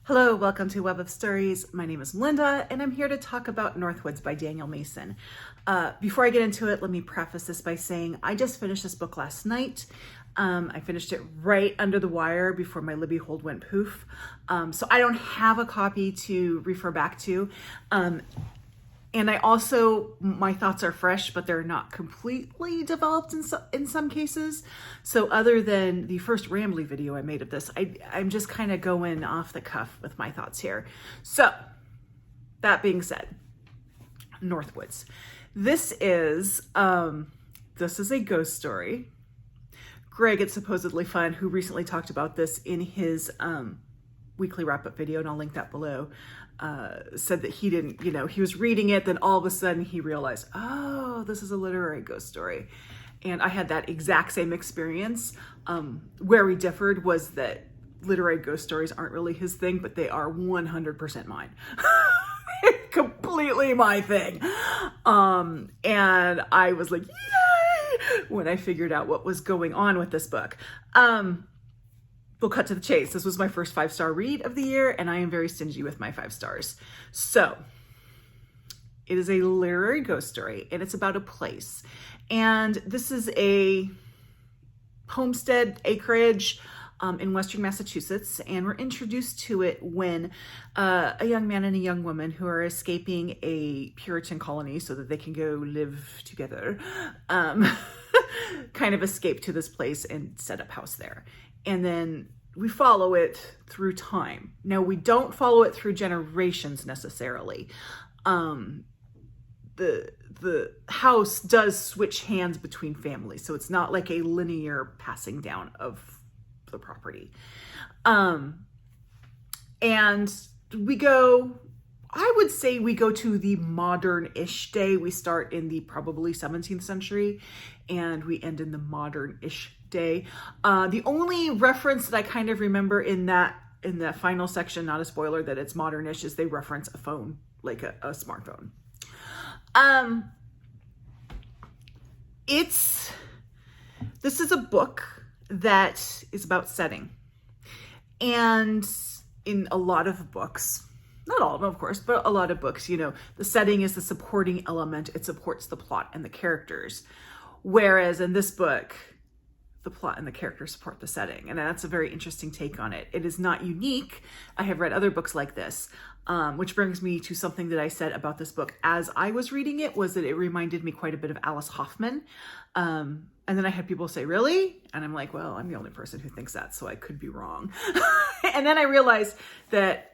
Hello, welcome to Web of Stories. My name is Melinda, and I'm here to talk about Northwoods by Daniel Mason. Before I get into it, let me preface this by saying I just finished this book last night. I finished it right under the wire before my Libby hold went poof. So I don't have a copy to refer back to. And I also, my thoughts are fresh, but they're not completely developed in some cases. So other than the first rambly video I made of this, I'm just kind of going off the cuff with my thoughts here. So that being said, Northwoods. This is a ghost story. Greg at Supposedly Fun, who recently talked about this in his weekly wrap-up video, and I'll link that below, said that he didn't, he was reading it, then all of a sudden he realized, oh, this is a literary ghost story. And I had that exact same experience. Where we differed was that literary ghost stories aren't really his thing, but they are 100% mine. Completely my thing. And I was like, yay, when I figured out what was going on with this book. We'll cut to the chase. This was my first 5-star read of the year, and I am very stingy with my 5 stars. So it is a literary ghost story, and it's about a place. And this is a homestead acreage in Western Massachusetts, and we're introduced to it when a young man and a young woman who are escaping a Puritan colony so that they can go live together, kind of escape to this place and set up house there. And then we follow it through time. Now, we don't follow it through generations necessarily. The house does switch hands between families, so it's not like a linear passing down of the property. And I would say we go to the modern-ish day. We start in the probably 17th century, and we end in the modern-ish day. The only reference that I kind of remember in that final section, not a spoiler, that it's modern-ish, is they reference a phone, like a smartphone. This is a book that is about setting. And in a lot of books, not all of them, of course, but a lot of books, the setting is the supporting element. It supports the plot and the characters. Whereas in this book, the plot and the characters support the setting. And that's a very interesting take on it. It is not unique. I have read other books like this, which brings me to something that I said about this book as I was reading it, was that it reminded me quite a bit of Alice Hoffman. And then I had people say, really? And I'm like, well, I'm the only person who thinks that, so I could be wrong. And then I realized that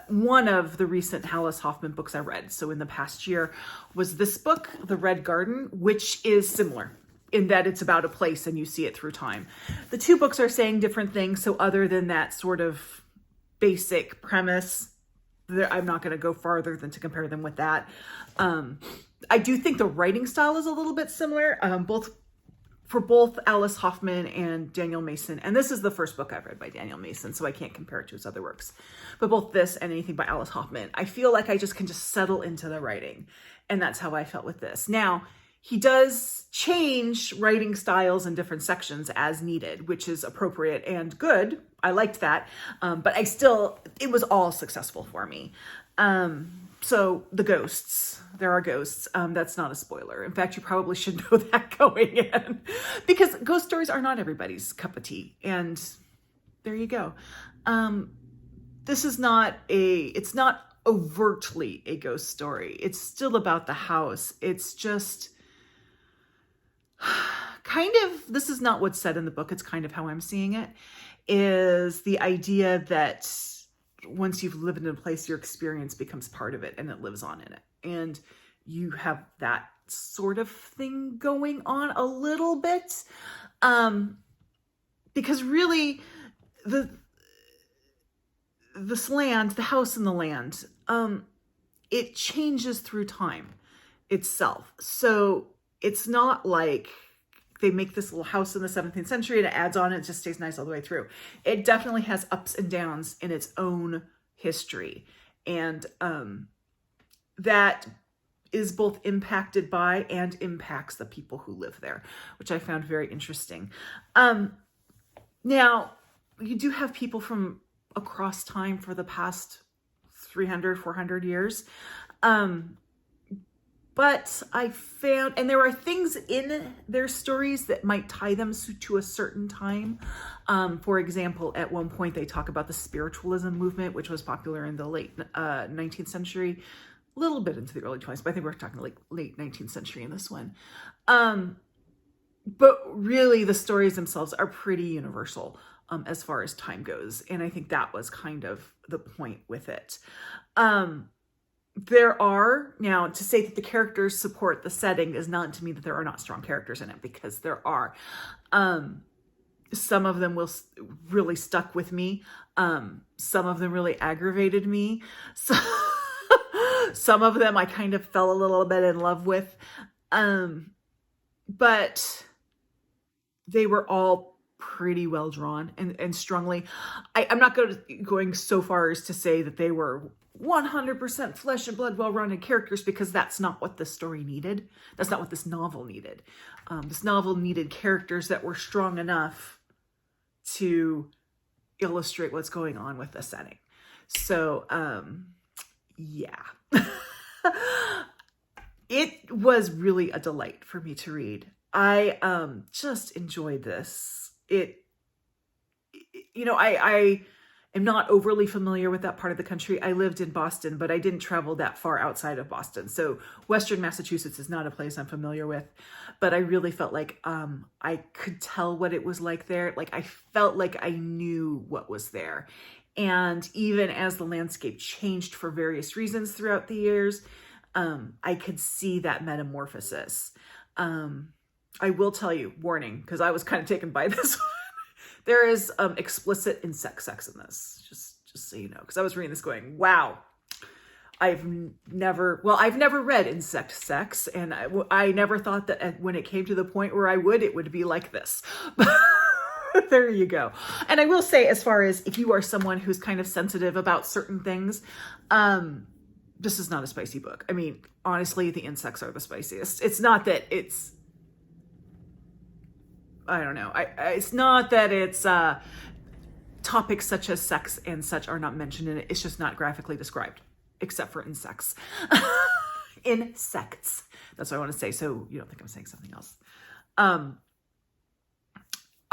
one of the recent Alice Hoffman books I read, so in the past year, was this book, The Red Garden, which is similar in that it's about a place and you see it through time. The two books are saying different things, so other than that sort of basic premise, I'm not going to go farther than to compare them with that. I do think the writing style is a little bit similar, for both Alice Hoffman and Daniel Mason. And this is the first book I've read by Daniel Mason, so I can't compare it to his other works. But both this and anything by Alice Hoffman, I feel like I just can just settle into the writing. And that's how I felt with this. Now, he does change writing styles in different sections as needed, which is appropriate and good. I liked that. But it was all successful for me. So the ghosts, there are ghosts. That's not a spoiler. In fact, you probably should know that going in, because ghost stories are not everybody's cup of tea. And there you go. This is it's not overtly a ghost story. It's still about the house. It's just this is not what's said in the book. It's kind of how I'm seeing it, is the idea that once you've lived in a place, your experience becomes part of it and it lives on in it. And you have that sort of thing going on a little bit. Because really this land, the house and the land, it changes through time itself. So it's not like they make this little house in the 17th century and it adds on, it just stays nice all the way through. It definitely has ups and downs in its own history. And that is both impacted by and impacts the people who live there, which I found very interesting. Now, you do have people from across time for the past 300, 400 years. But I found, and there are things in their stories that might tie them to a certain time. For example, at one point they talk about the spiritualism movement, which was popular in the late 19th century, a little bit into the early 20s, but I think we're talking like late 19th century in this one. But really the stories themselves are pretty universal as far as time goes. And I think that was kind of the point with it. There are, now to say that the characters support the setting is not to mean that there are not strong characters in it, because there are. Some of them really stuck with me. Some of them really aggravated me. So, some of them I kind of fell a little bit in love with. But they were all pretty well drawn and strongly. I'm not going so far as to say that they were 100% flesh and blood, well-rounded characters, because that's not what this story needed. That's not what this novel needed. This novel needed characters that were strong enough to illustrate what's going on with the setting. So, yeah. It was really a delight for me to read. I just enjoyed this. I am not overly familiar with that part of the country. I lived in Boston, but I didn't travel that far outside of Boston. So Western Massachusetts is not a place I'm familiar with, but I really felt like I could tell what it was like there. Like I felt like I knew what was there. And even as the landscape changed for various reasons throughout the years, I could see that metamorphosis. I will tell you, warning, because I was kind of taken by this one. There is explicit insect sex in this, just so you know, because I was reading this going, wow, I've never read insect sex, and I never thought that when it came to the point where it would be like this. There you go. And I will say, as far as if you are someone who's kind of sensitive about certain things, this is not a spicy book. I mean, honestly, the insects are the spiciest. It's not that it's, I don't know. It's not that it's topics such as sex and such are not mentioned in it. It's just not graphically described, except for insects. Insects. That's what I want to say. So you don't think I'm saying something else.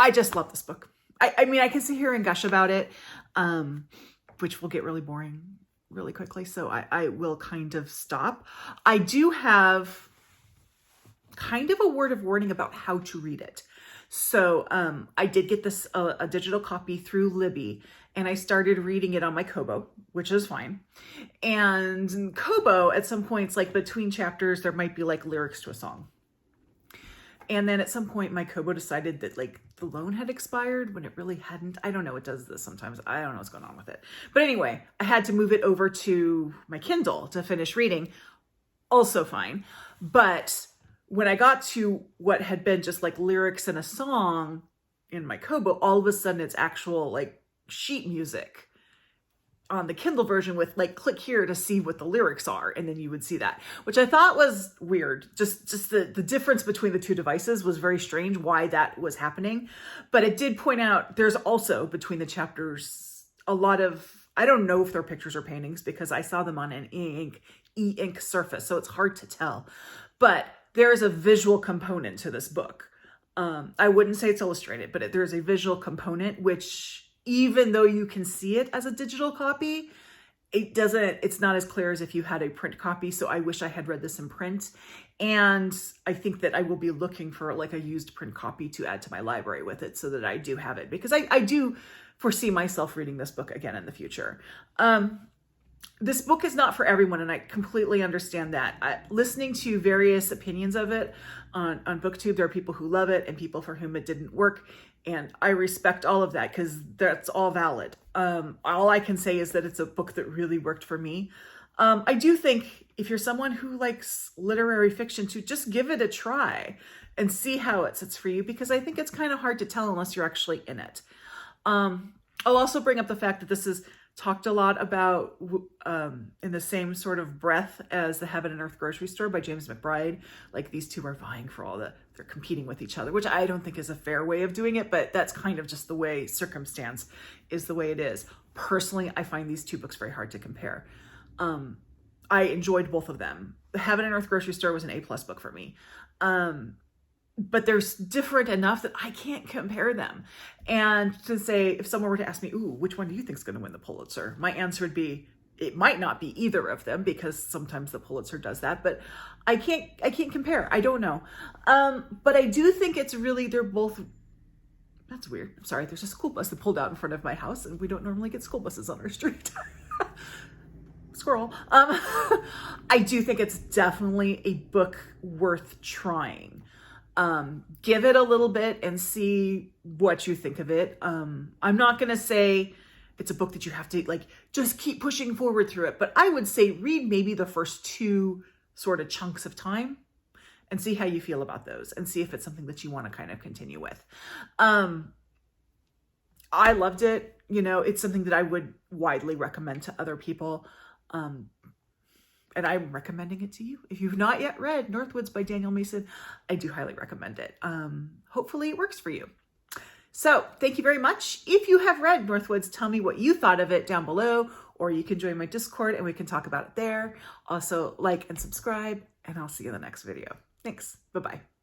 I just love this book. I mean, I can sit here and gush about it, which will get really boring really quickly. So I will kind of stop. I do have kind of a word of warning about how to read it. So I did get this a digital copy through Libby, and I started reading it on my Kobo, which is fine. And Kobo, at some points, like between chapters, there might be like lyrics to a song. And then at some point, my Kobo decided that like the loan had expired when it really hadn't. I don't know. It does this sometimes. I don't know what's going on with it. But anyway, I had to move it over to my Kindle to finish reading. Also fine. But when I got to what had been just like lyrics in a song in my Kobo, all of a sudden it's actual like sheet music on the Kindle version with like, click here to see what the lyrics are. And then you would see that, which I thought was weird. Just the difference between the two devices was very strange why that was happening. But it did point out there's also between the chapters a lot of, I don't know if they're pictures or paintings because I saw them on an e-ink surface. So it's hard to tell, but there is a visual component to this book. I wouldn't say it's illustrated, but there's a visual component, which even though you can see it as a digital copy, it's not as clear as if you had a print copy. So I wish I had read this in print. And I think that I will be looking for like a used print copy to add to my library with it so that I do have it, because I do foresee myself reading this book again in the future. This book is not for everyone, and I completely understand that. Listening to various opinions of it on BookTube, there are people who love it and people for whom it didn't work, and I respect all of that because that's all valid. All I can say is that it's a book that really worked for me. I do think if you're someone who likes literary fiction, to just give it a try and see how it sits for you, because I think it's kind of hard to tell unless you're actually in it. I'll also bring up the fact that this is talked a lot about, in the same sort of breath as the Heaven and Earth Grocery Store by James McBride. Like these two are vying for they're competing with each other, which I don't think is a fair way of doing it, but that's kind of just the way circumstance is the way it is. Personally, I find these two books very hard to compare. I enjoyed both of them. The Heaven and Earth Grocery Store was an A+ book for me. But they're different enough that I can't compare them. And to say, if someone were to ask me, ooh, which one do you think is going to win the Pulitzer? My answer would be, it might not be either of them, because sometimes the Pulitzer does that, but I can't compare. I don't know. But I do think it's really, they're both, that's weird. I'm sorry. There's a school bus that pulled out in front of my house, and we don't normally get school buses on our street. Squirrel. I do think it's definitely a book worth trying. Give it a little bit and see what you think of it. I'm not going to say it's a book that you have to like just keep pushing forward through it, but I would say read maybe the first 2 sort of chunks of time and see how you feel about those, and see if it's something that you want to kind of continue with. I loved it. You know, it's something that I would widely recommend to other people. And I'm recommending it to you. If you've not yet read Northwoods by Daniel Mason, I do highly recommend it. Hopefully it works for you. So thank you very much. If you have read Northwoods, tell me what you thought of it down below, or you can join my Discord and we can talk about it there. Also, like and subscribe, and I'll see you in the next video. Thanks. Bye-bye.